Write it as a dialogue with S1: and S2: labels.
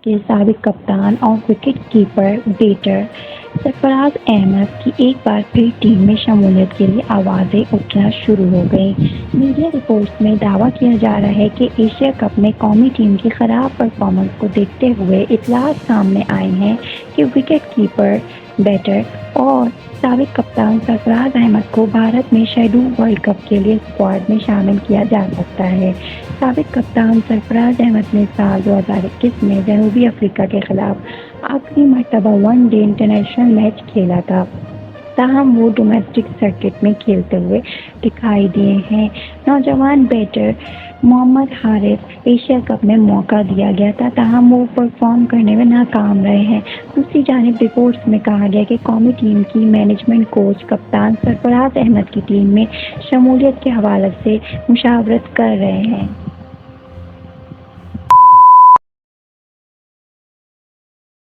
S1: کے سابق کپتان اور وکٹ کیپر بیٹر سرفراز احمد کی ایک بار پھر ٹیم میں شمولیت کے لیے آوازیں اٹھنا شروع ہو گئیں۔ میڈیا رپورٹس میں دعویٰ کیا جا رہا ہے کہ ایشیا کپ میں قومی ٹیم کی خراب پرفارمنس کو دیکھتے ہوئے اطلاعات سامنے آئی ہیں کہ وکٹ کیپر بیٹر اور سابق کپتان سرفراز احمد کو بھارت میں شیڈول ورلڈ کپ کے لیے اسکواڈ میں شامل کیا جا سکتا ہے۔ سابق کپتان سرفراز احمد نے سال 2021 میں جنوبی افریقہ کے خلاف آخری مرتبہ ون ڈے انٹرنیشنل میچ کھیلا تھا، تاہم وہ ڈومیسٹک سرکٹ میں کھیلتے ہوئے دکھائی دیے ہیں۔ نوجوان بیٹر محمد حارث ایشیا کپ میں موقع دیا گیا تھا، تاہم وہ پرفارم کرنے میں ناکام رہے ہیں۔ دوسری جانب رپورٹس میں کہا گیا کہ قومی ٹیم کی مینجمنٹ کوچ کپتان سرفراز احمد کی ٹیم میں شمولیت کے حوالے سے مشاورت کر رہے ہیں۔